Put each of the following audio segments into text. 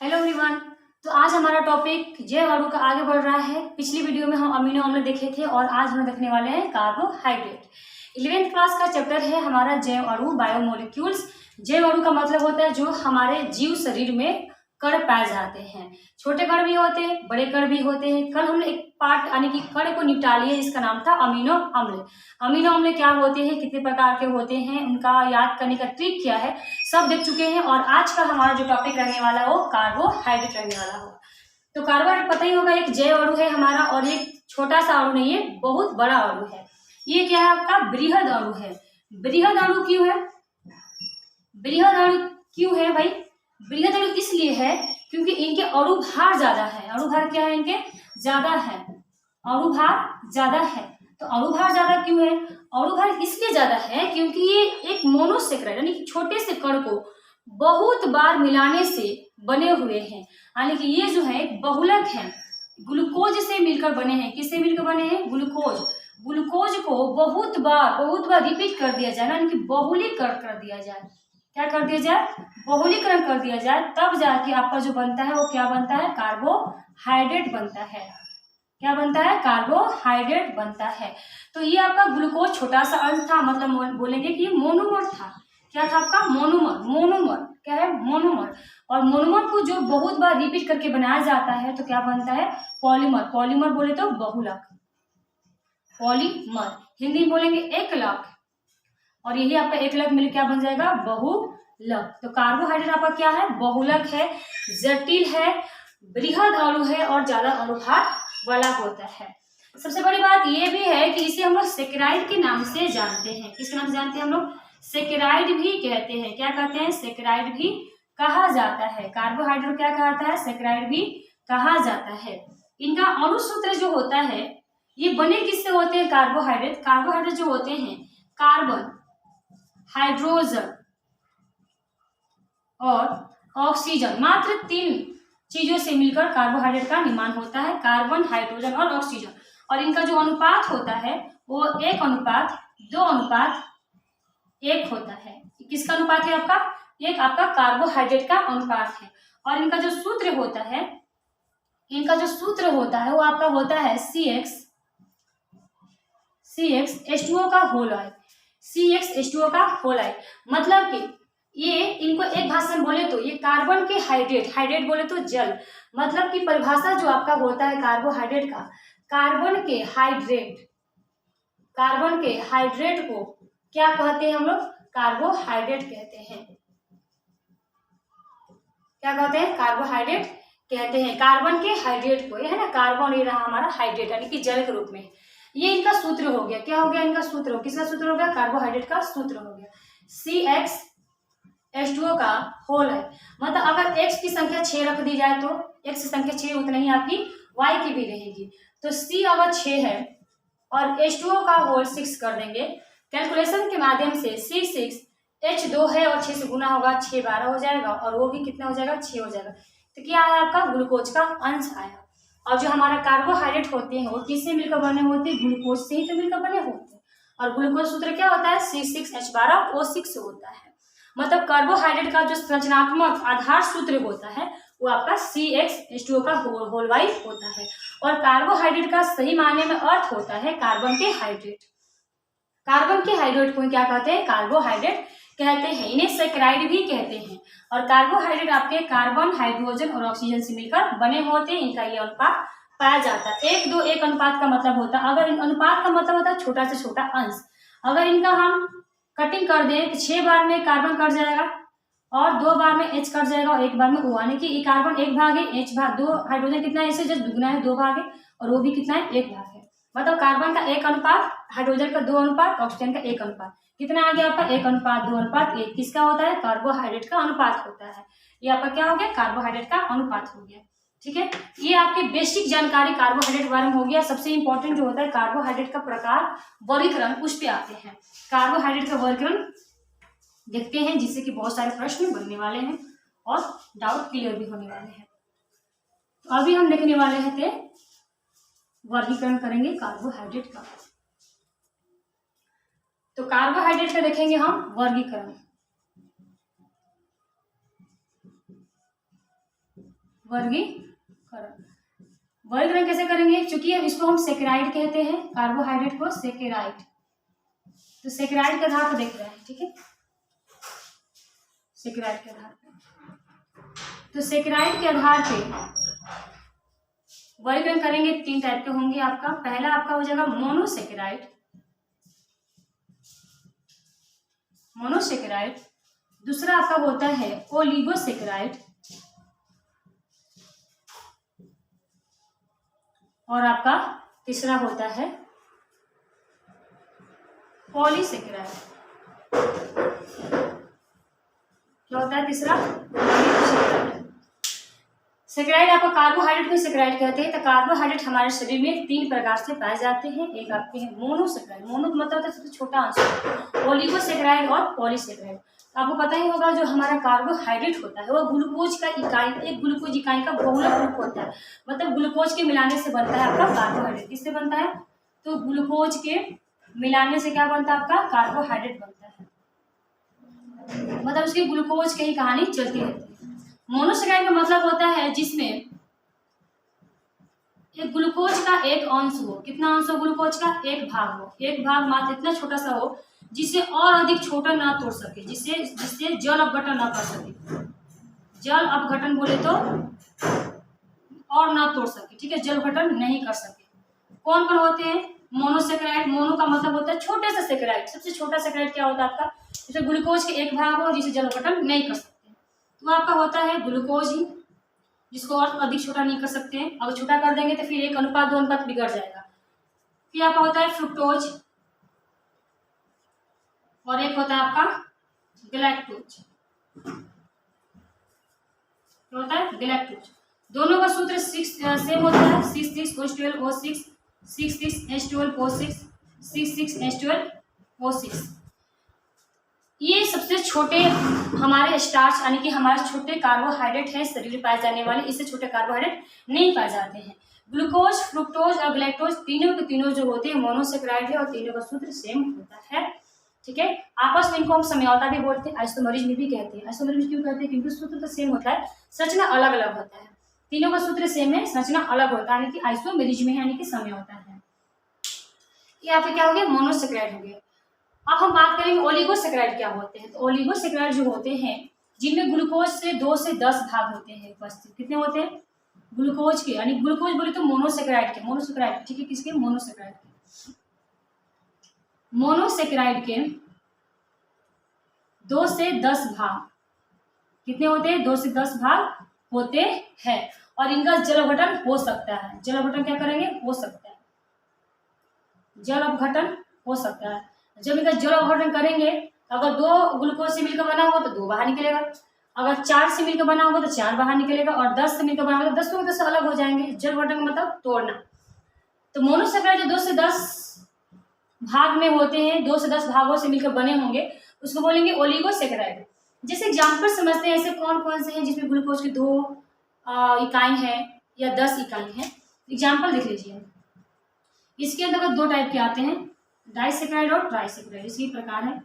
Hello everyone. तो आज हमारा टॉपिक जैव अणु का आगे बढ़ रहा है। पिछली वीडियो में हम अमीनो अम्ल देखे थे और आज हम देखने वाले हैं कार्बोहाइड्रेट। 11th क्लास का चैप्टर है हमारा जैव अणु, बायोमोलिक्यूल्स। जैव अणु का मतलब होता है जो हमारे जीव शरीर में कण पाए जाते हैं। छोटे कण भी होते हैं, बड़े कण भी होते हैं। कल हमने एक पार्ट यानी कि कण को निपटा लिया, इसका नाम था अमीनो अम्ल। अमीनो अम्ल क्या होते हैं, कितने प्रकार के होते हैं, उनका याद करने का ट्रिक क्या है, सब देख चुके हैं। और आज का हमारा जो टॉपिक रहने वाला है वो कार्बोहाइड्रेट रहने वाला होगा। तो कार्बोहाइड्रेट पता ही होगा, एक जैव अणु है हमारा और एक छोटा सा अणु नहीं है, बहुत बड़ा अणु है। ये क्या है आपका बृहद अणु है। बृहद अणु क्यों है? बृहद अणु क्यों है भाई? बृहद अणु इसलिए है क्योंकि इनके अणु भार ज्यादा है। अणु भार क्या है इनके? ज्यादा है। अणु भार ज्यादा है। तो अणु भार ज्यादा क्यों है? अणु भार इसलिए ज्यादा है क्योंकि ये एक मोनोसेक्राइड यानी कि छोटे से कण को बहुत बार मिलाने से बने हुए हैं। यानी कि ये जो है बहुलक है, ग्लूकोज से मिलकर बने हैं। किससे मिलकर बने हैं? ग्लूकोज। ग्लूकोज को बहुत बार रिपीट कर दिया जाए, यानी कि बहुलीकरण कर दिया जाए। क्या कर दिया जाए? बहुलीकरण कर दिया जाए, तब जाके आपका जो बनता है वो क्या बनता है? कार्बोहाइड्रेट बनता है। क्या बनता है? कार्बोहाइड्रेट बनता है। तो ये आपका ग्लूकोज छोटा सा अणु था, मतलब बोलेंगे कि ये मोनोमर था। क्या था आपका? मोनोमर। मोनोमर क्या है? मोनोमर। और मोनोमर को जो बहुत बार रिपीट करके बनाया जाता है तो क्या बनता है? पॉलीमर। पॉलीमर बोले तो बहुलक। पॉलीमर हिंदी में बोलेंगे एकलक, और यही आपका एकलक मिल क्या बन जाएगा? बहुलक। तो कार्बोहाइड्रेट आपका क्या है? बहुलक है, जटिल है, बृहद अणु है और ज्यादा अणुभार वाला होता है। सबसे बड़ी बात यह भी है कि इसे हम लोग सेकेराइड के नाम से जानते हैं। किसके नाम से जानते हैं हम लोग? सेकेराइड भी कहते हैं। क्या कहते हैं? सेकेराइड भी कहा जाता है। कार्बोहाइड्रेट क्या कहता है? सेकेराइड भी कहा जाता है। इनका अणुसूत्र जो होता है, ये बने किससे होते हैं? कार्बोहाइड्रेट। कार्बोहाइड्रेट जो होते हैं कार्बन, हाइड्रोजन और ऑक्सीजन, मात्र 3 चीजों से मिलकर कार्बोहाइड्रेट का निर्माण होता है। कार्बन, हाइड्रोजन और ऑक्सीजन। और इनका जो अनुपात होता है वो 1:2:1 होता है। किसका अनुपात है आपका? एक आपका कार्बोहाइड्रेट का अनुपात है। और इनका जो सूत्र होता है, वो आपका होता है CxH2O का होल आयन। CxH2O का होल आयन मतलब कि ये इनको एक भाषा में बोले तो ये कार्बन के हाइड्रेट बोले तो जल, मतलब कि परिभाषा जो आपका होता है कार्बोहाइड्रेट का, कार्बन के हाइड्रेट को क्या कहते हैं हम लोग? कार्बोहाइड्रेट कहते हैं। क्या कहते हैं? कार्बोहाइड्रेट कहते हैं। कार्बन के हाइड्रेट को, ये है ना कार्बन, ये रहा हमारा हाइड्रेट यानी कि जल के रूप में। ये इनका सूत्र हो गया। क्या हो गया इनका सूत्र? किसका सूत्र हो गया? कार्बोहाइड्रेट का सूत्र हो गया CxH2O का होल है। मतलब अगर x की संख्या 6 रख दी जाए तो x की संख्या 6 उतना ही आपकी y की भी रहेगी। तो C अगर 6 है और H2O का होल 6 कर देंगे, कैलकुलेशन के माध्यम से C6 H2 है और 6 से गुना होगा, 6 12 हो जाएगा और वो भी कितना हो जाएगा? 6 हो जाएगा। तो क्या है आपका? ग्लूकोज का अंश आया। और जो हमारा कार्बोहाइड्रेट होते हैं वो किससे मिलकर बने होते हैं? ग्लूकोज से ही तो मिलकर बने होते हैं। और ग्लूकोज सूत्र क्या होता है? C6H12O6 होता है। मतलब कार्बोहाइड्रेट का जो संरचनात्मक आधार सूत्र होता है वो आपका CxH2O का होल वाई होता है। और कार्बोहाइड्रेट का सही मायने में अर्थ होता है कार्बन के हाइड्रेट। कार्बन के हाइड्रेट को क्या कहते हैं? कार्बोहाइड्रेट कहते हैं। इन्हें सेकेराइड भी कहते हैं। और कार्बोहाइड्रेट आपके कार्बन, हाइड्रोजन और ऑक्सीजन से मिलकर बने होते हैं। इनका ये अनुपात पाया जाता है। 1:2:1 अनुपात का मतलब होता है, अगर अनुपात का मतलब होता है छोटा से छोटा अंश। अगर इनका हम कटिंग कर दें तो 6 बार में कार्बन कट जाएगा और 2 बार में H कट जाएगा और 1 बार में O, यानी कि कार्बन 1 भाग है, H भाग 2, हाइड्रोजन कितना है? इसे जस्ट दुगना है, 2 भाग है, और वो भी कितना है? 1 भाग है। मतलब कार्बन का 1 अनुपात, हाइड्रोजन का 2 अनुपात, ऑक्सीजन का 1 अनुपात। कितना आ गया आपका? 1:2:1। किसका होता है? कार्बोहाइड्रेट का अनुपात होता है। ये आपका क्या हो गया? कार्बोहाइड्रेट का अनुपात हो गया। ठीक है, ये आपके बेसिक जानकारी कार्बोहाइड्रेट के बारे में हो गया। सबसे इंपॉर्टेंट जो होता है कार्बोहाइड्रेट का प्रकार, वर्गीकरण, उस पे आते हैं। कार्बोहाइड्रेट का वर्गीकरण देखते हैं जिससे कि बहुत सारे प्रश्न बनने वाले हैं और डाउट क्लियर भी होने वाले हैं। तो अभी हम देखने वाले हैं थे वर्गीकरण करेंगे कार्बोहाइड्रेट का। तो कार्बोहाइड्रेट का देखेंगे हम वर्गीकरण। वर्गीकरण। वर्गीकरण कैसे करेंगे? क्योंकि अब इसको हम सेकेराइड कहते हैं, कार्बोहाइड्रेट को सेकेराइड। तो सेकेराइड के आधार पर देख रहे हैं, ठीक है, सेकेराइड के आधार पर। तो सेकेराइड के आधार पे वर्गीकरण करेंगे, 3 टाइप के होंगे आपका। पहला आपका हो जाएगा मोनोसेकेराइड, मोनोसेकेराइड। दूसरा आपका होता है ओलिगोसेकेराइड, और आपका तीसरा होता है पॉलीसेकेराइड। क्या होता है तीसरा? सेकेराइड आपको कार्बोहाइड्रेट को सेकेराइड कहते हैं। तो कार्बोहाइड्रेट हमारे शरीर में 3 प्रकार से पाए जाते हैं। एक आपके हैं मोनोसेकेराइड, मोनो मतलब होता है सबसे छोटा अंश, ओलिगोसेकेराइड और पॉलीसेकेराइड। आपको पता ही होगा जो हमारा कार्बोहाइड्रेट होता है वो ग्लूकोज का इकाई, एक ग्लूकोज इकाई का बहुलक रूप होता है। मतलब ग्लूकोज के मिलाने से बनता है आपका कार्बोहाइड्रेट। किससे बनता है? तो ग्लूकोज के मिलाने से क्या बनता है? आपका कार्बोहाइड्रेट बनता है। मतलब उसकी ग्लूकोज की कहानी चलती रहती है। मोनोसेकेराइड का मतलब होता है जिसमें एक ग्लूकोज का एक अंश हो। कितना अंश हो? ग्लूकोज का एक भाग हो। एक भाग मात्र इतना छोटा सा हो जिसे और अधिक छोटा ना तोड़ सके, जिससे जल अपघटन ना कर सके। जल अपघटन बोले तो और ना तोड़ सके, ठीक है, जल अपघटन नहीं कर सके। कौन कौन होते हैं मोनोसेकेराइड? मोनो का मतलब होता है छोटे से सेकेराइड। सबसे छोटा सेकेराइड क्या होता है आपका? जैसे ग्लूकोज के एक भाग हो जिसे जल अपघटन नहीं कर सकते, तो आपका होता है ग्लूकोज ही, जिसको और अधिक छोटा नहीं कर सकते हैं। अगर छोटा कर देंगे तो फिर 1 अनुपात 2 अनुपात बिगड़ जाएगा। फिर आपका होता है फ्रुक्टोज, और एक होता है आपका गैलेक्टोज। क्या होता है? गैलेक्टोज। दोनों का सूत्र सेम होता है, 6,6H12O6, 6,6H12O6, 6,6H12O6। ये सबसे छोटे हमारे स्टार्च यानी कि हमारे छोटे कार्बोहाइड्रेट हैं शरीर में पाए जाने वाले। इससे छोटे कार्बोहाइड्रेट नहीं पाए जाते हैं। ग्लूकोज, फ्रुक्टोज और गैलेक्टोज तीनों के तीनों जो होते हैं मोनोसेकेराइड है और तीनों का सूत्र सेम होता है, ठीक है। आपस में इनको हम समझौता भी बोलते हैं, आइसोमरिज में भी कहते हैं। आइसोमरिज क्यों कहते हैं? क्योंकि सूत्र तो सेम होता है, संरचना अलग अलग होता है। तीनों का सूत्र सेम है, संरचना अलग होता है, यानी कि आइसोमरिज में है, यानी कि समझौता है। ये आपके क्या हो गया? मोनोसेकेराइड हो गया। अब हम बात करेंगे ओलिगोसेकेराइड क्या होते हैं। तो ओलिगोसेकेराइड जो होते हैं जिनमें ग्लूकोज से 2 से 10 भाग होते हैं उपस्थित। कितने होते हैं? ग्लूकोज के, यानी ग्लूकोज बोले तो मोनोसेकेराइड के, मोनोसेकेराइड, ठीक है, किसके? मोनोसेकेराइड के। मोनोसेकेराइड के 2 से 10 भाग कितने होते हैं? 2 से 10 भाग होते हैं, और इनका जल अपघटन हो सकता है। जल अपघटन क्या करेंगे? हो सकता है, जल अपघटन हो सकता है। जब इनका जल अपघटन करेंगे, अगर 2 ग्लूकोज से मिलकर बना होगा तो 2 बाहर निकलेगा, अगर 4 से मिलकर बना होगा तो 4 बाहर निकलेगा, और 10 से मिलकर बना होगा तो 10 में से अलग हो जाएंगे। जल अपघटन मतलब तोड़ना। तो मोनोसेकेराइड जो 2 से 10 भाग में होते हैं, 2 से 10 भागों से मिलकर बने होंगे, उसको बोलेंगे ओलिगोसेकेराइड। जैसे एग्जाम्पल समझते हैं, ऐसे कौन कौन से हैं जिसमें ग्लूकोज की 2 इकाई है या 10 इकाई है। एग्जाम्पल देख लीजिए। इसके अंतर्गत 2 टाइप के आते हैं, डाइसेकेराइड और ट्राइसेकेराइड। इसी प्रकार है।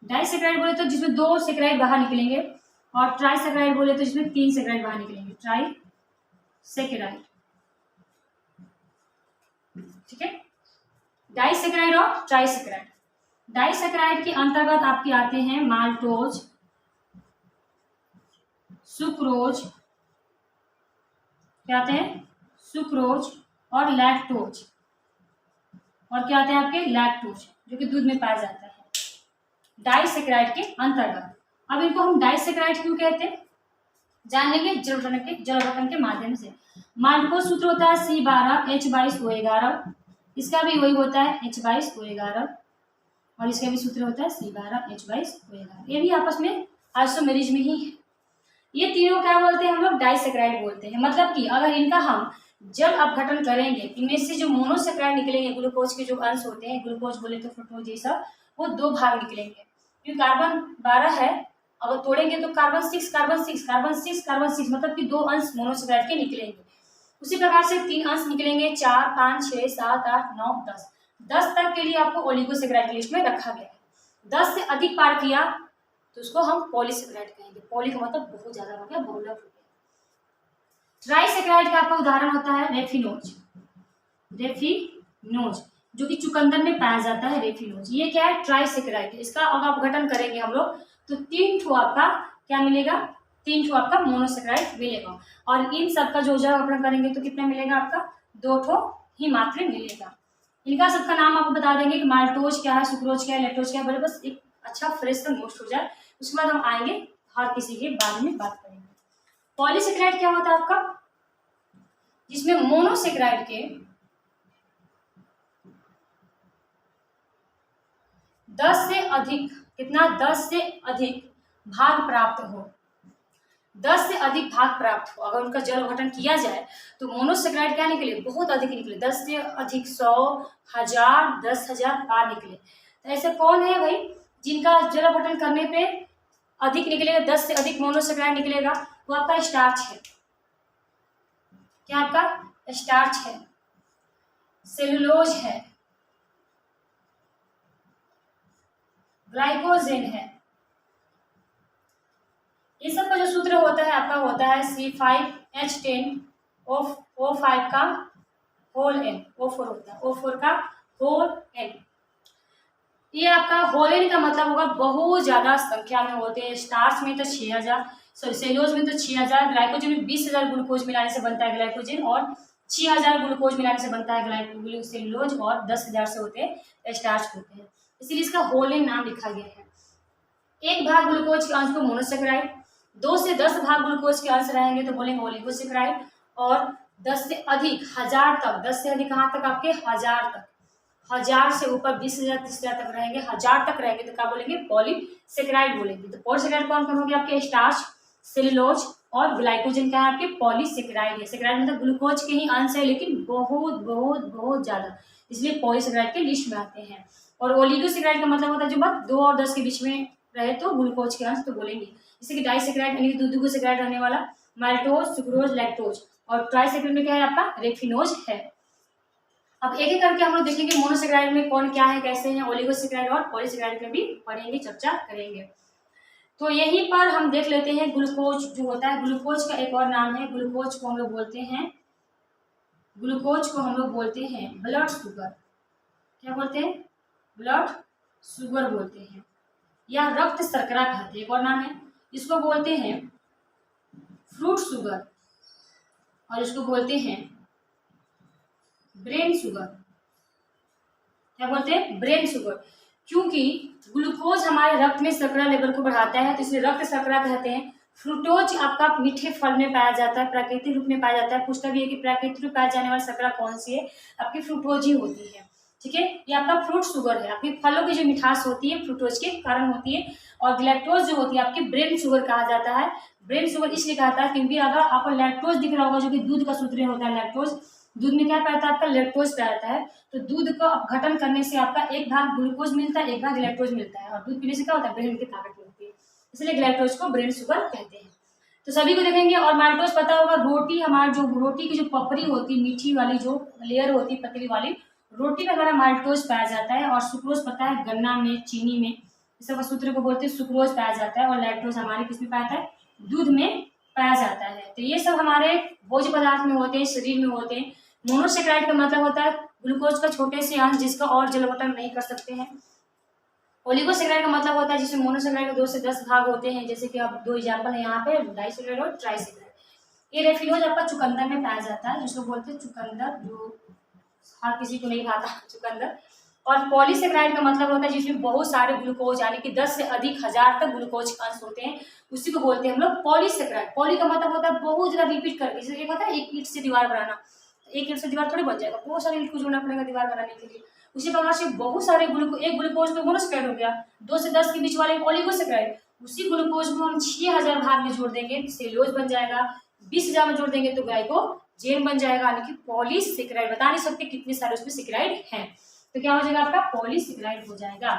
डाइसेकेराइड बोले तो जिसमें 2 सेकेराइड बाहर निकलेंगे, और ट्राइसेकेराइड बोले तो जिसमें 3 सेकेराइड बाहर निकलेंगे, ट्राइसेकेराइड, ठीक है। डाइसेकेराइड और ट्राइसेकेराइड। डाइसेकेराइड के अंतर्गत आपके आते हैं माल्टोज, सुक्रोज, क्या आते हैं? सुक्रोज और लैक्टोज, और क्या आते हैं आपके? लैक्टोज, जो कि दूध में पाया जाता है डाइसेकेराइड के अंतर्गत। अब इनको हम डाइसेकेराइड क्यों कहते हैं जान लेंगे जल अपघटन के माध्यम से। माल्टोज सूत्र होता है C12H22O11, इसका भी वही होता है H22O11, और इसका भी सूत्र होता है C12H22O11। ये भी आपस में आइसोमेरिज में ही है। ये तीनों क्या बोलते हैं? हम लोग डाइसेकेराइड बोलते हैं। मतलब कि अगर इनका हम जल अपघटन करेंगे, इनमें से जो मोनोसेकेराइड निकलेंगे, ग्लूकोज के जो अंश होते हैं, ग्लूकोज बोले तो फ्रुक्टोज, ये सब वो 2 भाग निकलेंगे। क्योंकि कार्बन 12 है, अगर तोड़ेंगे तो कार्बन 6 कार्बन 6 कार्बन 6 कार्बन 6, मतलब कि 2 अंश मोनोसेकेराइड के निकलेंगे। उसी प्रकार से 3 अंश निकलेंगे, 4 5 6 7 8 9 10 तक के लिए आपको ओलिगोसेकेराइड की लिस्ट में रखा गया है। 10 से अधिक पार किया तो उसको हम पॉलीसेकेराइड कहेंगे। पॉली का मतलब बहुत ज्यादा हो गया, बहुलक हो गया। ट्राइसेकेराइड का आपका उदाहरण होता है रेफिनोज। रेफिनोज जो कि चुकंदर में पाया जाता है रेफिनोज, ये क्या है? ट्राइसेकेराइड। इसका अगर अपघटन करेंगे हम लोग तो 3 ठो आपका क्या मिलेगा? 3 ठो आपका मोनोसेकेराइड मिलेगा। और इन सब का जो अपघटन करेंगे तो कितना मिलेगा आपका? 2 ठो ही मात्र मिलेगा। इनका सबका नाम आपको बता देंगे कि माल्टोज क्या है, सुक्रोज क्या है, लैक्टोज क्या है, बोले बस एक अच्छा फ्रेश सा नोट हो जाए। उसके बाद हम आएंगे हर किसी के बारे में बात करेंगे। पॉलीसेकेराइड क्या होता है आपका? जिसमें मोनोसेकेराइड के 10 से अधिक, कितना? 10 से अधिक भाग प्राप्त हो। 10 से अधिक भाग प्राप्त हो, अगर उनका जल अपघटन किया जाए तो मोनोसेकेराइड क्या निकले? बहुत अधिक निकले। 10 से अधिक 100, 1000, 10,000 बार निकले। तो ऐसे कौन है भाई जिनका जल अपघटन करने पे अधिक निकलेगा, 10 से अधिक मोनोसेकेराइड निकलेगा? वो आपका स्टार्च है। क्या आपका? स्टार्च है, सेलुलोज है, ग्लाइकोजेन है। ये सब का जो सूत्र होता है आपका होता है C5H10O5 का होल n, O4 होता है, O4 का होल n। ये आपका होल n का मतलब होगा बहुत ज्यादा संख्या में होते हैं। स्टार्च में तो 6000, सॉरी सेलुलोज में तो 6000, ग्लाइकोजन में 20,000 ग्लूकोज मिलाने से बनता है ग्लाइकोजन, और 6000 ग्लूकोज मिलाने से बनता है सेलुलोज, और 10,000 से होते हैं स्टार्च होते हैं। इसीलिए इसका होल n नाम लिखा गया है। एक भाग ग्लूकोज के अंश को मोनोसेकेराइड, 2 से 10 भाग ग्लूकोज के अंश रहेंगे तो बोलेंगे ओलिगोसेकेराइड, और 10 से अधिक 1000 तक, 10 से अधिक कहाँ तक? आपके 1000 तक, 1000 से ऊपर 20,000 30,000 तक रहेंगे, 1000 तक रहेंगे तो क्या बोलेंगे? पॉलीसेकेराइड बोलेंगे। तो पॉलीसेकेराइड कौन कौन हो गया आपके? स्टार्च, सेलुलोज और ग्लाइकोजन क्या है आपके? पॉलीसेकेराइड है। सेकेराइड मतलब ग्लूकोज के ही अंश है, लेकिन बहुत बहुत बहुत ज्यादा, इसलिए पॉलीसेकेराइड के लिस्ट में आते हैं। और ओलिगोसेकेराइड का मतलब होता है जो बात 2 और 10 के बीच में रहे तो ग्लूकोज के अंश तो बोलेंगे। जैसे कि डाइसेकेराइड यानी कि दो सेकेराइड रहने वाला, माल्टोज, सुक्रोज, लैक्टोज। और ट्राइसेकेराइड में क्या है आपका? रेफिनोज है। अब एक एक करके हम लोग देखेंगे मोनोसेकेराइड में कौन क्या है, कैसे हैं। ओलिगोसेकेराइड और पॉलीसेकेराइड में भी पढ़ेंगे, चर्चा करेंगे। तो यहीं पर हम देख लेते हैं ग्लूकोज जो होता है। ग्लूकोज का एक और नाम है, ग्लूकोज को हम लोग बोलते हैं, ग्लूकोज को हम लोग बोलते हैं ब्लड शुगर। क्या बोलते हैं? ब्लड शुगर बोलते हैं, या रक्त शर्करा कहते हैं। एक और नाम है, इसको बोलते हैं फ्रूट शुगर, और इसको बोलते हैं ब्रेन शुगर। क्या बोलते हैं? Brain sugar. क्योंकि ग्लूकोज हमारे रक्त में शर्करा लेवल को बढ़ाता है तो इसलिए रक्त शर्करा कहते हैं। फ्रूटोज आपका मीठे फल में पाया जाता है, प्राकृतिक रूप में पाया जाता है। पूछता भी है कि प्राकृतिक रूप पाया जाने वाली शर्करा कौन सी है? आपकी फ्रूटोज ही होती है। ठीक है, ये आपका फ्रूट शुगर है। आपकी फलों की जो मिठास होती है फ्रूटोज के कारण होती है। और लैक्टोज जो होती है आपकी ब्रेन शुगर कहा जाता है। ब्रेन शुगर इसलिए कहता है क्योंकि अगर आपको लैक्टोज दिख रहा होगा जो कि दूध का सूत्र होता है, लैक्टोज दूध में क्या पाया था आपका? लैक्टोज पाया जाता है। तो दूध का अपघटन करने से आपका एक भाग ग्लूकोज मिलता है, एक भाग लैक्टोज मिलता है, और दूध पीने से क्या होता है? ब्रेन की ताकत मिलती है, इसलिए ग्लैक्टोज को ब्रेन शुगर कहते हैं। तो सभी को देखेंगे। और माल्टोज पता होगा, रोटी, हमारी जो रोटी की जो पपड़ी होती है, मीठी वाली जो लेयर होती है पतली वाली, रोटी में हमारा माल्टोज पाया जाता है। और सुक्रोज पता है गन्ना में, चीनी में, इस सब सूत्र को बोलते हैं सुक्रोज पाया जाता है। और लैक्टोज हमारे किस में पाया जाता है? दूध में पाया जाता है। तो ये सब हमारे भोज्य पदार्थ में होते हैं, शरीर में होते हैं। मोनोसेकेराइड का मतलब होता है ग्लूकोज का छोटे से अंश जिसका और जल अपघटन नहीं कर सकते हैं। ओलिगोसेकेराइड का मतलब होता है जिसमें मोनोसेकेराइड के 2 से 10 भाग होते हैं, जैसे कि अब 2 एग्जाम्पल है यहाँ पे, डाइसेकेराइड और ट्राइसेकेराइड। ये रेफिनोज आपका चुकंदर में पाया जाता है, जिसको बोलते हैं चुकंदर, जो हर किसी को नहीं खाता चुकंदर। और पॉलीसेकेराइड का मतलब होता है जिसमें बहुत सारे ग्लूकोज यानी कि 10 से अधिक 1000 तक ग्लूकोज के अंश होते हैं, उसी को बोलते हैं हम लोग पॉलीसेकेराइड। पॉली का मतलब होता है बहुत ज्यादा रिपीट करके, जैसे एक होता है एक ईंट से दीवार बनाना, एक ईंट से दीवार थोड़ी बन जाएगा, बहुत सारे ईंट को जोड़ना पड़ेगा दीवार बनाने के लिए। उसी प्रकार से बहुत सारे एक ग्लूकोज तो मोनोसेकेराइड हो गया, 2 से 10 के बीच वाले ओलिगोसेकेराइड, उसी ग्लूकोज को हम 6000 भाग में जोड़ देंगे तो सेलुलोज बन जाएगा, 20,000 में जोड़ देंगे तो ग्लाइकोजेन बन जाएगा, यानी कि पॉलीसेकेराइड। बता नहीं सकते कितने सारे उसमें सेकेराइड हैं, तो क्या हो जाएगा आपका? पॉलीसेकेराइड हो जाएगा।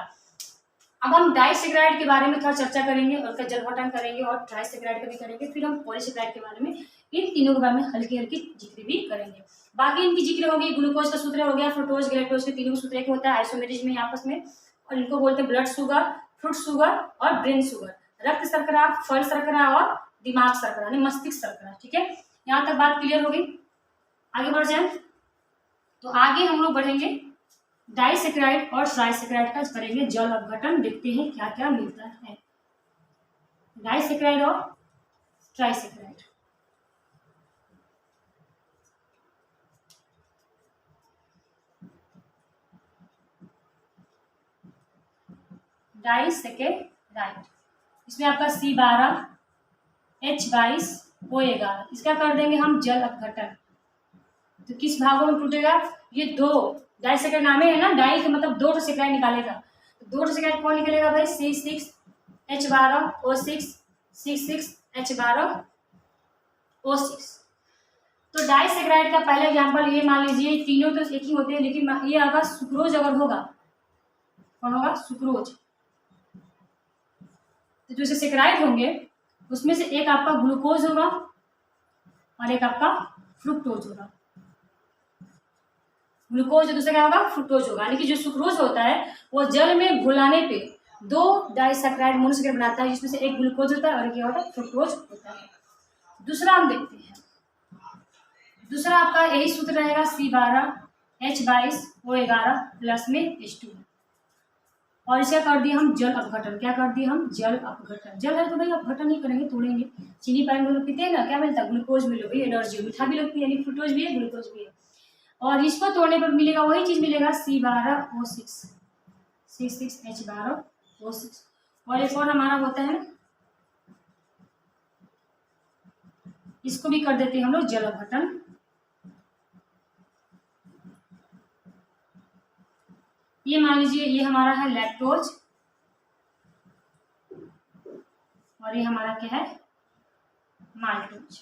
अब हम डाइसेकेराइड के बारे में थोड़ा चर्चा करेंगे और उसका जल अपघटन करेंगे, और ट्राइसेकेराइड का भी करेंगे, फिर हम पॉलीसेकेराइड के बारे में, इन तीनों के बारे में हल्की हल्की जिक्र भी करेंगे। बाकी इनकी जिक्र होगी, ग्लूकोज का सूत्र हो गया, फ्रूटोज, ग्लैक्टोज के तीनों सूत्र एक होता है आइसोमेरिज में आपस में, और इनको बोलते हैं ब्लड शुगर, फ्रूट शुगर और ब्रेन शुगर। रक्त शर्करा, फल शर्करा और दिमाग शर्करा यानी मस्तिष्क शर्करा। ठीक है, यहाँ तक बात क्लियर हो गई। आगे बढ़ जाए तो आगे हम लोग बढ़ेंगे डाइसेक्राइड और ट्राइसेक्राइड का करेंगे जल अपघटन, देखते हैं क्या क्या मिलता है। डाइसेक्राइड और ट्राइसेक्राइड। डाइसेक्राइड इसमें आपका C12 H22 O11, इसका कर देंगे हम जल अपघटन। तो किस भागों में टूटेगा? ये दो डाइसेक्राइड नामे है ना, डाई का मतलब दो सेक्राइड निकालेगा। तो दो सेक्राइड कौन निकलेगा भाई? C6H12O6 C6H12O6। तो डाइसेक्राइड का पहला एग्जांपल ये मान लीजिए, तीनों तो एक ही होते हैं लेकिन ये अगर सुक्रोज अगर होगा, कौन होगा? सुक्रोज। तो जो सेक्राइड होंगे उसमें से एक आपका ग्लूकोज होगा और एक आपका फ्रुक्टोज होगा। ग्लूकोज दूसरा क्या होगा? फ्रुक्टोज होगा। यानी कि जो सुक्रोज होता है वो जल में घुलाने पे दो डाइसेक्राइड मोनोसेक्राइड बनाता है, जिसमें से एक ग्लूकोज होता है और एक क्या होता है? फ्रुक्टोज होता है। दूसरा हम देखते हैं, दूसरा आपका यही सूत्र रहेगा C12H22O11 प्लस में H2, और इसे कर दिया हम जल अपघटन। क्या कर दिया हम? जल अपघटन। जल है तो भाई अपघटन ही करेंगे, तोड़ेंगे। चीनी पानी लोग पीते हैं ना, क्या मिलता है? ग्लूकोज मिलेगा, एनर्जी। मीठा भी लगती है यानी फ्रुक्टोज भी है, ग्लूकोज भी है। और इसको तोड़ने पर मिलेगा वही चीज मिलेगा C12O6 C6H12O6। और एक और हमारा होता है, इसको भी कर देते हैं हम लोग जल अपघटन। ये मान लीजिए ये हमारा है लैक्टोज और ये हमारा क्या है? माल्टोज।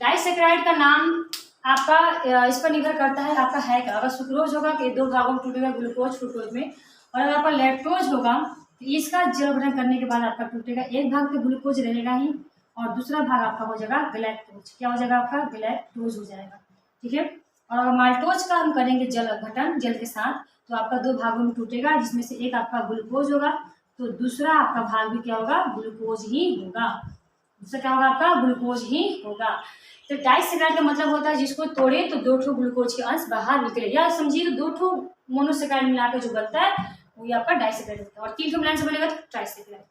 डाइसेक्राइड का नाम आपका इस पर निर्भर करता है आपका है क्या। अगर सुक्रोज होगा कि दो भागों में टूटेगा, ग्लूकोज फ्रुक्टोज में, और अगर आपका लैक्टोज होगा तो इसका जल अपघटन करने के बाद आपका टूटेगा। एक भाग तो ग्लूकोज रहेगा ही और दूसरा भाग आपका हो जाएगा गलैक्टोज। क्या हो जाएगा? आपका गलैक्टोज हो जाएगा। ठीक है, और अगर माल्टोज का हम करेंगे जल अपघटन जल के साथ, तो आपका दो भागों में टूटेगा, जिसमें से एक आपका ग्लूकोज होगा तो दूसरा आपका भाग भी क्या होगा? ग्लूकोज ही होगा। दूसरा क्या होगा? आपका ग्लूकोज ही होगा। तो डाइसेक्राइड का मतलब होता है जिसको तोड़े तो दो ठो ग्लूकोज के अंश बाहर निकले, या समझिए तो दो ठो मोनोसेक्राइड मिलाकर जो बनता है वो आपका डाइसेक्राइड होता है, और तीन ठो मिलाने से बनेगा तो ट्राइसेक्राइड।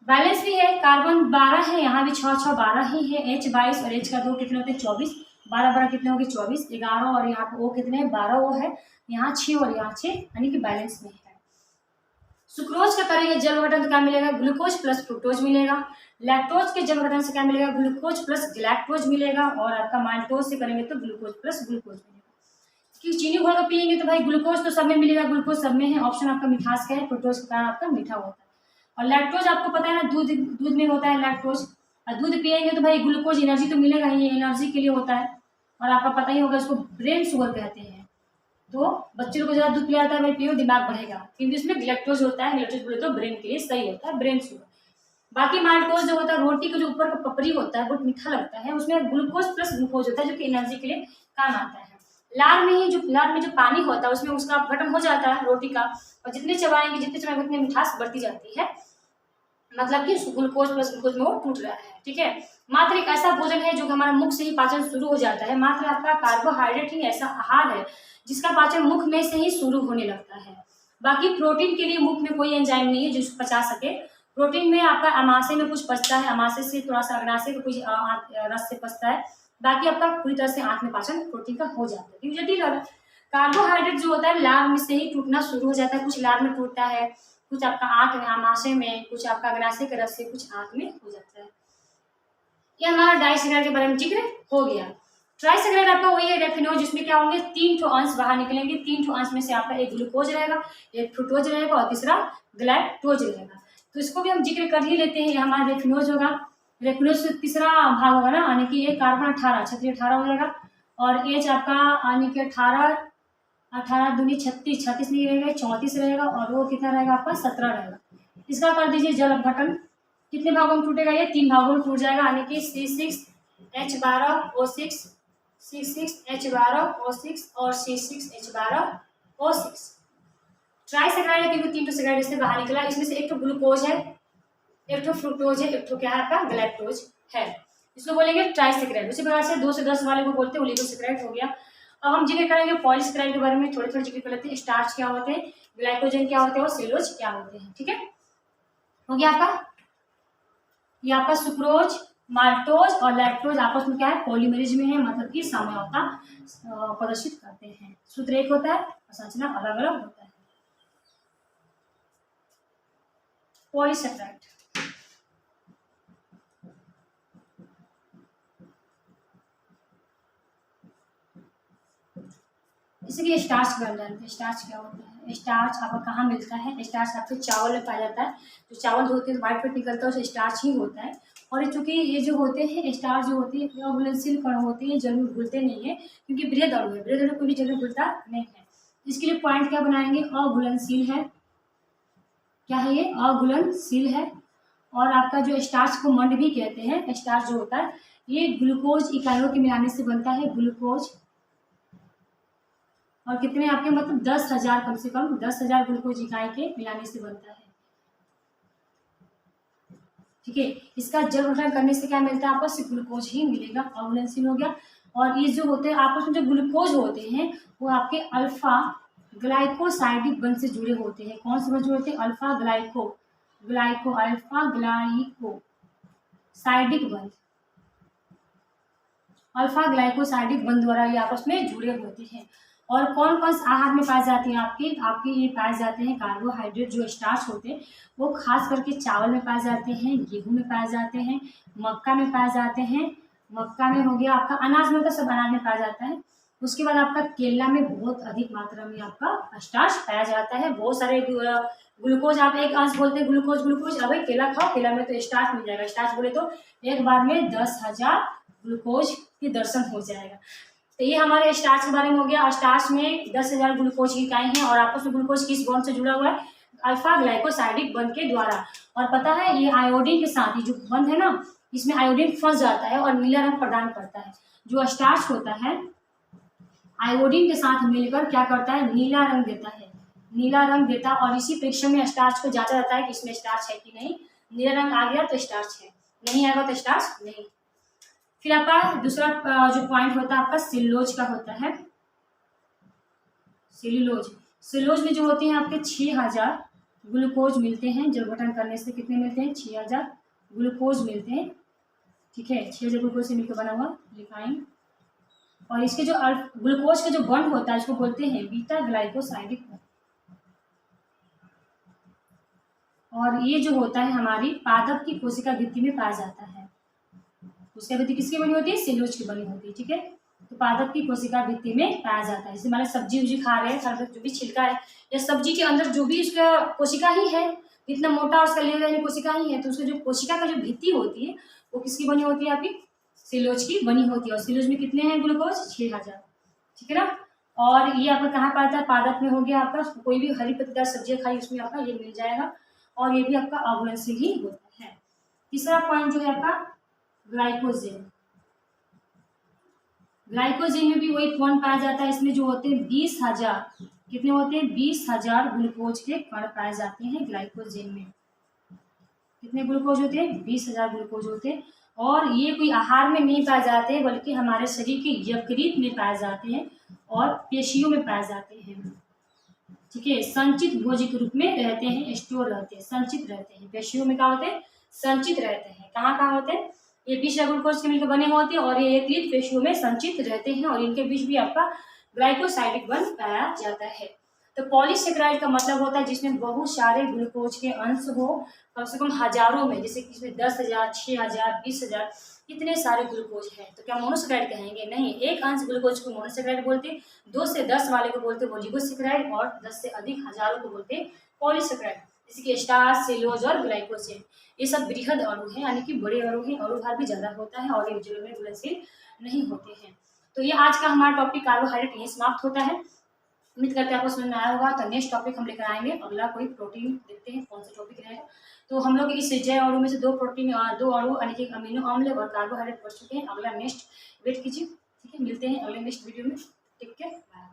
बैलेंस भी है, कार्बन 12 है, यहाँ भी 6 6 12 ही है। H22 और H का दो कितने होते हैं? 24। 12 12 कितने हो गए? 24। 11 और यहाँ पे O कितने? 12 O है, यहाँ 6 और यहाँ 6, यानी कि बैलेंस में है। सुक्रोज का करेंगे जल अपघटन तो क्या मिलेगा? ग्लूकोज प्लस फ्रुक्टोज मिलेगा। लैक्टोज के जल अपघटन से क्या मिलेगा? ग्लूकोज प्लस गलैक्टोज मिलेगा। और आपका माल्टोज से करेंगे तो ग्लूकोज प्लस ग्लूकोज मिलेगा। क्योंकि चीनी घोल कर पियेंगे तो भाई ग्लूकोज तो सब में मिलेगा, ग्लूकोज सब में है। ऑप्शन आपका मिठास का है, फ्रुक्टोज के कारण आपका मीठा होता है। और लैक्टोज आपको पता है ना, दूध में होता है लैक्टोज, और दूध पियेंगे तो भाई ग्लूकोज एनर्जी तो मिलेगा ही, एनर्जी के लिए होता है। और आपका पता ही होगा इसको ब्रेन शुगर कहते हैं। तो बच्चों को ज़्यादा दूध पिलाता है भाई, पियो दिमाग बढ़ेगा, क्योंकि इसमें ग्लैक्टोज होता है। ग्लैक्टोज बोले तो ब्रेन के लिए सही होता है, ब्रेन शुगर। बाकी माल्टोज जो होता है, रोटी का जो ऊपर का पपड़ी होता है बहुत मीठा लगता है, उसमें ग्लूकोज प्लस ग्लूकोज होता है जो कि एनर्जी के लिए काम आता है। लार में जो पानी होता है उसमें उसका अपघटन हो जाता है रोटी का, और जितने चबाएंगे उतने मिठास बढ़ती जाती है, मतलब कि ग्लूकोज प्लस ग्लूकोज में वो टूट रहा है। ठीक है, मात्र एक ऐसा भोजन है जो हमारा मुख से ही पाचन शुरू हो जाता है। मात्र आपका कार्बोहाइड्रेट ही ऐसा आहार है जिसका पाचन मुख में से ही शुरू होने लगता है। बाकी प्रोटीन के लिए मुख में कोई एंजाइम नहीं है जो उसको पचा सके। प्रोटीन में आपका अमाशय में कुछ पचता है, अमाशय से थोड़ा सा अग्नाशय का कुछ रस से पचता है। बाकी आपका पूरी तरह से आंत में पाचन प्रोटीन का हो जाता है, क्योंकि जटिल है। कार्बोहाइड्रेट जो होता है लार में से ही टूटना शुरू हो जाता है, कुछ लार में टूटता है, कुछ आपका आंत में अमाशय में, कुछ आपका अग्नाशय के रस से, कुछ आंत में हो जाता है। ये हमारा डाइसेक्राइड के बारे में जिक्र हो गया। ट्राइसेक्राइड आपका वही है रेफिनोज, जिसमें क्या होंगे? 3 ठो अंश बाहर निकलेंगे। 3 ठो अंश में से आपका एक ग्लूकोज रहेगा, एक फ्रुक्टोज रहेगा और तीसरा गलैक्टोज रहेगा। तो इसको भी हम जिक्र कर ही लेते हैं। हमारा रेफिनोज होगा, रेफिनोज से तीसरा भाग होगा ना, यानी कि एक कार्बन 18 छत्तीस 18 हो जाएगा, और एच आपका यानी कि 18 दूनी 36 36 नहीं रहेगा, 34 रहेगा, और वो कितना रहेगा आपका? 17 रहेगा। इसका कर दीजिए जल अपघटन। कितने भागों में टूटेगा? ये 3 भागों में टूट जाएगा, यानी कि C6H12O6 C6H12O6 और C6H12O6। ट्राइसेक्राइड है क्योंकि 3 तो सेक्राइड इससे बाहर निकला, इसमें से एक तो ग्लूकोज है, एक तो फ्रुक्टोज है, एक तो क्या है आपका ग्लैक्टोज है, इसको बोलेंगे ट्राइसेक्राइड। उसी प्रकार से 2 से 10 वाले को बोलते हैं ओलिगोसेक्राइड हो गया। अब हम जिक्र करेंगे पॉलीसेक्राइड के बारे में, थोड़े थोड़े जिक्र कर लेते हैं। स्टार्च क्या होते हैं, ग्लाइकोजन क्या होते हैं और सेलुलोज क्या होते हैं, ठीक है। हो गया आपका, ये आपका सुक्रोज, माल्टोज और लैक्टोज आपस में क्या है, पॉलीमरेज में है, मतलब कि साम्यता प्रदर्शित करते हैं। सूत्र एक होता है और संरचना अलग अलग होता है। पॉलीसेक्राइड जैसे कि स्टार्च बन जाते हैं। स्टार्च क्या होता है, स्टार्च आपको कहाँ मिलता है, स्टार्च आपके चावल में पाया जाता है। जो चावल होते हैं व्हाइट पेट निकलता है उसे स्टार्च ही होता है। और चूंकि ये जो होते हैं स्टार्च जो होते हैं अघुलनशील कण होते हैं, जल्दी घुलते नहीं है क्योंकि बृहद अणु है, बृहद अणु कोई भी जल्दी घुलता नहीं है। इसके लिए पॉइंट क्या बनाएंगे, अघुलनशील है, क्या है ये, अघुलनशील है। और आपका जो स्टार्च को मंड भी कहते हैं, स्टार्च जो होता है ये ग्लूकोज इकाइयों के मिलाने से बनता है, ग्लूकोज। और कितने आपके मतलब 10,000, कम से कम 10,000 ग्लूकोज इकाई के मिलाने से बनता है, ठीक है। इसका जल ग्रहण करने से क्या मिलता है, आपस ग्लूकोज ही मिलेगा, अघुलनशील हो गया। और ये जो होते हैं आपस में जो ग्लूकोज होते हैं वो आपके अल्फा ग्लाइकोसाइडिक बंध से जुड़े होते हैं। कौन से बंध जुड़े होते हैं, alpha glyco glyco alpha glycosidic बंध, अल्फा ग्लाइकोसाइडिक बंध द्वारा ये आपस में जुड़े होते हैं। और कौन कौन से आहार में पाए जाते हैं, आपके ये पाए जाते हैं कार्बोहाइड्रेट जो स्टार्च होते हैं वो खास करके चावल में पाए जाते हैं, गेहूं में पाए जाते हैं, मक्का में पाए जाते हैं। मक्का में हो गया आपका, अनाज में तो सब अनाज में पाया जाता है। उसके बाद आपका केला में बहुत अधिक मात्रा में आपका स्टार्च पाया जाता है। बहुत सारे ग्लूकोज, आप एक अंश बोलते हैं ग्लूकोज ग्लूकोज, अब भाई केला खाओ, केला में तो स्टार्च मिल जाएगा। स्टार्च बोले तो एक बार में 10,000 ग्लूकोज के दर्शन हो जाएगा। तो ये हमारे स्टार्च के बारे में हो गया। स्टार्च में 10,000 ग्लूकोज की इकाई है और आपस में ग्लूकोज किस बॉन्ड से जुड़ा हुआ है, अल्फा ग्लाइकोसाइडिक बंध के द्वारा। और पता है ये आयोडीन के साथ, ये जो बंध है ना इसमें आयोडीन फंस जाता है और नीला रंग प्रदान करता है। जो स्टार्च होता है आयोडीन के साथ मिलकर क्या करता है, नीला रंग देता है, नीला रंग देता। और इसी परीक्षण में स्टार्च को जांचा जाता है कि इसमें स्टार्च है कि नहीं। नीला रंग आ गया तो स्टार्च है, नहीं आएगा तो स्टार्च नहीं। फिर आपका दूसरा जो पॉइंट होता है आपका सेलुलोज का होता है। सेलुलोज, सेलुलोज में जो होते हैं आपके 6,000 ग्लूकोज मिलते हैं। जल गठन करने से कितने मिलते हैं, 6,000 ग्लूकोज मिलते हैं, ठीक है। 6,000 ग्लूकोज से मिलकर बना हुआ लिफाइन। और इसके जो ग्लूकोज का जो बॉन्ड होता है इसको बोलते हैं बीटा ग्लाइकोसाइडिक बॉन्ड। और ये जो होता है हमारी पादप की कोशिका भित्ति में पाया जाता है। उसकी भित्ति किसकी बनी होती है, सेलुलोज की बनी होती है, ठीक है। तो पादप की कोशिका भित्ति में पाया जाता है। जैसे मान सब्जी उब्जी खा रहे हैं, जो भी छिलका है या सब्जी के अंदर जो भी उसका कोशिका ही है, इतना मोटा उसका ले जाने कोशिका ही है, तो उसका जो कोशिका का जो भित्ति होती है वो किसकी बनी होती है, आपकी सेलुलोज की बनी होती है। और सेलुलोज में कितने हैं ग्लूकोज, 6,000, ठीक है ना। और ये आपका कहाँ पाता है, पादप में हो गया आपका। कोई भी हरी पत्तेदार सब्जियां खाई उसमें आपका ये मिल जाएगा। और ये भी आपका अघुलनशील ही होता है। तीसरा पॉइंट जो है आपका ग्लाइकोजेन। ग्लाइकोजेन में भी वही कौन पाया जाता है, इसमें जो होते हैं 20,000, कितने होते हैं 20,000 ग्लूकोज के कण पाए जाते हैं ग्लाइकोजेन में। कितने ग्लूकोज होते हैं, 20,000 ग्लूकोज होते हैं। और ये कोई आहार में नहीं पाए जाते बल्कि हमारे शरीर के यकृत में पाए जाते हैं और पेशियों में पाए जाते हैं, ठीक है। संचित भोज्य के रूप में रहते हैं, स्टोर रहते हैं, संचित रहते हैं। पेशियों में क्या होते हैं, संचित रहते हैं। कहाँ कहाँ होते हैं, ये 20 ग्लूकोज के मिलकर बने होते हैं और ये यकृत पेशियों में संचित रहते हैं। और इनके बीच भी आपका ग्लाइकोसाइडिक बंध पाया जाता है। तो पॉलीसेक्राइड का मतलब होता है जिसमें बहुत सारे ग्लूकोज के अंश हो, कम से कम हजारों में, जैसे कि इसमें 10,000, 6,000, 20,000, इतने सारे ग्लूकोज हैं। तो क्या मोनोसेक्राइड कहेंगे, नहीं। एक अंश ग्लूकोज को मोनोसेक्राइड बोलते, 2 से 10 वाले को बोलते ओलिगोसेक्राइड और 10 से अधिक हजारों को बोलते पॉलीसेक्राइड। जैसे कि स्टार्च, सेलुलोज और ग्लाइकोजेन, ये सब बृहद अणु हैं, यानी कि बड़े अणु हैं, अणुभार भी ज्यादा होता है और ये जल में घुलनशील नहीं होते हैं। तो ये आज का हमारा टॉपिक कार्बोहाइड्रेट यही समाप्त होता है। उम्मीद करते हैं आपको समझ में आया होगा। तो नेक्स्ट टॉपिक हम लेकर आएंगे, अगला कोई प्रोटीन देखते हैं कौन सा टॉपिक रहेगा। तो हम लोग इस जैव अणु में से 2 अणु यानी कि अमीनो अम्ल और कार्बोहाइड्रेट पढ़ चुके हैं। अगला नेक्स्ट वेट कीजिए, ठीक है। मिलते हैं अगले नेक्स्ट वीडियो में, ठीक है, बाय।